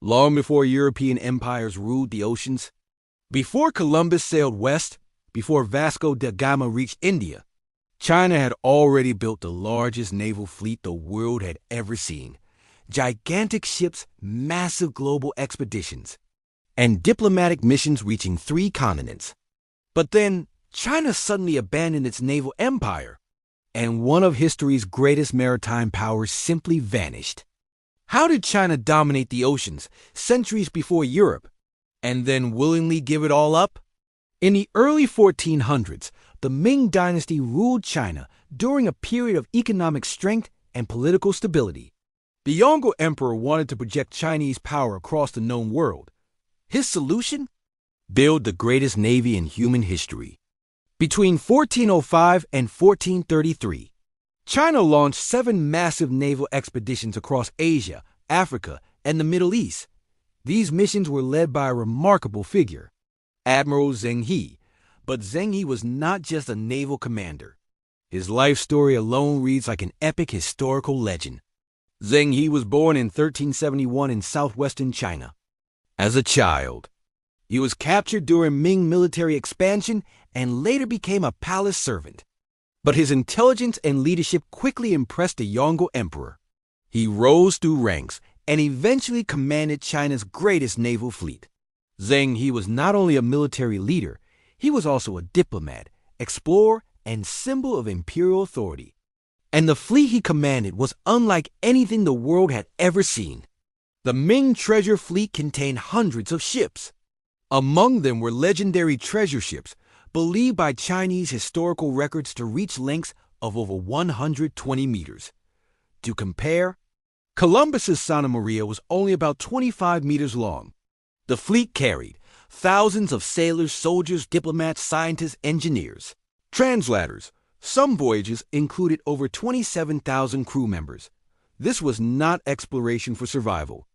long before European empires ruled the oceans. Before Columbus sailed west, before Vasco da Gama reached India, China had already built the largest naval fleet the world had ever seen. Gigantic ships, massive global expeditions, and diplomatic missions reaching 3 continents. But then, China suddenly abandoned its naval empire, and one of history's greatest maritime powers simply vanished. How did China dominate the oceans centuries before Europe, and then willingly give it all up? In the early 1400s, the Ming Dynasty ruled China during a period of economic strength and political stability. The Yongle Emperor wanted to project Chinese power across the known world. His solution? Build the greatest navy in human history. Between 1405 and 1433, China launched 7 massive naval expeditions across Asia, Africa, and the Middle East. These missions were led by a remarkable figure, Admiral Zheng He. But Zheng He was not just a naval commander. His life story alone reads like an epic historical legend. Zheng He was born in 1371 in southwestern China. As a child, he was captured during Ming military expansion and later became a palace servant. But his intelligence and leadership quickly impressed the Yongle Emperor. He rose through ranks and eventually commanded China's greatest naval fleet. Zheng He was not only a military leader, he was also a diplomat, explorer, and symbol of imperial authority. And the fleet he commanded was unlike anything the world had ever seen. The Ming Treasure Fleet contained hundreds of ships. Among them were legendary treasure ships, believed by Chinese historical records to reach lengths of over 120 meters. To compare, Columbus's Santa Maria was only about 25 meters long. The fleet carried thousands of sailors, soldiers, diplomats, scientists, engineers, translators. Some voyages included over 27,000 crew members. This was not exploration for survival.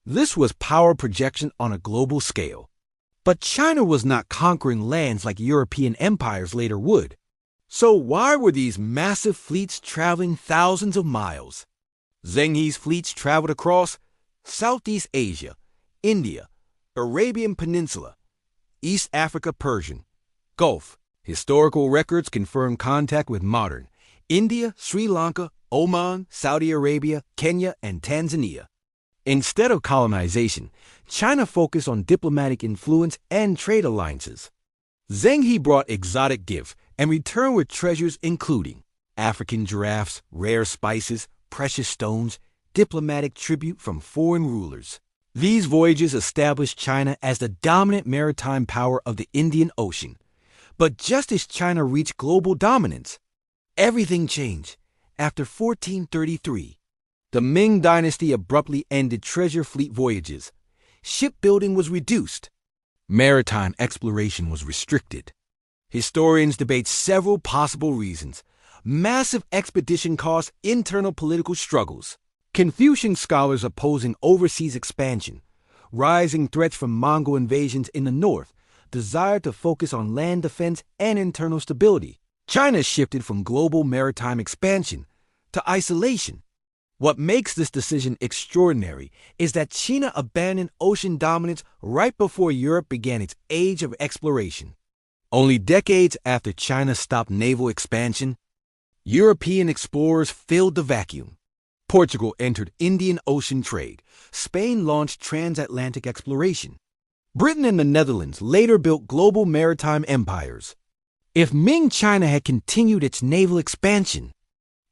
This was power projection on a global scale. But China was not conquering lands like European empires later would. So why were these massive fleets traveling thousands of miles? Zheng He's fleets traveled across Southeast Asia, India, Arabian Peninsula, East Africa, Persian, Gulf. Historical records confirm contact with modern India, Sri Lanka, Oman, Saudi Arabia, Kenya, and Tanzania. Instead of colonization, China focused on diplomatic influence and trade alliances. Zheng He brought exotic gifts and returned with treasures including African giraffes, rare spices, precious stones, diplomatic tribute from foreign rulers. These voyages established China as the dominant maritime power of the Indian Ocean. But just as China reached global dominance, everything changed. After 1433, the Ming Dynasty abruptly ended treasure fleet voyages. Shipbuilding was reduced. Maritime exploration was restricted. Historians debate several possible reasons: massive expedition costs, internal political struggles, Confucian scholars opposing overseas expansion, rising threats from Mongol invasions in the north, desire to focus on land defense and internal stability. China shifted from global maritime expansion to isolation. What makes this decision extraordinary is that China abandoned ocean dominance right before Europe began its age of exploration. Only decades after China stopped naval expansion, European explorers filled the vacuum. Portugal entered Indian Ocean trade. Spain launched transatlantic exploration. Britain and the Netherlands later built global maritime empires. If Ming China had continued its naval expansion,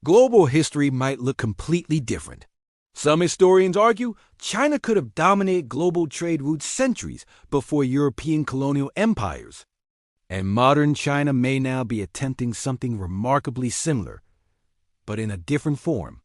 global history might look completely different. Some historians argue China could have dominated global trade routes centuries before European colonial empires. And modern China may now be attempting something remarkably similar, but in a different form.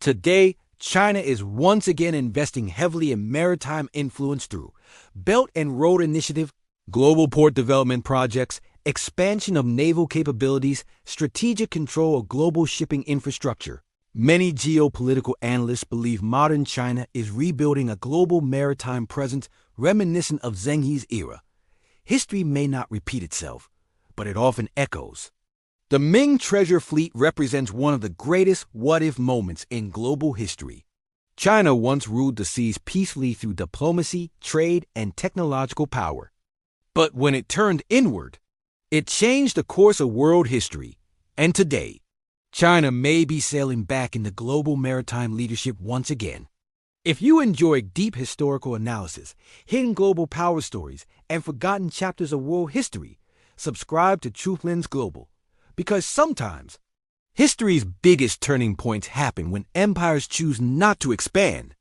Today, China is once again investing heavily in maritime influence through Belt and Road Initiative, global port development projects, expansion of naval capabilities, strategic control of global shipping infrastructure. Many geopolitical analysts believe modern China is rebuilding a global maritime presence reminiscent of Zheng He's era. History may not repeat itself, but it often echoes. The Ming Treasure Fleet represents one of the greatest what-if moments in global history. China once ruled the seas peacefully through diplomacy, trade, and technological power. But when it turned inward, it changed the course of world history. And today, China may be sailing back into global maritime leadership once again. If you enjoy deep historical analysis, hidden global power stories, and forgotten chapters of world history, subscribe to Truth Lens Global. Because sometimes, history's biggest turning points happen when empires choose not to expand,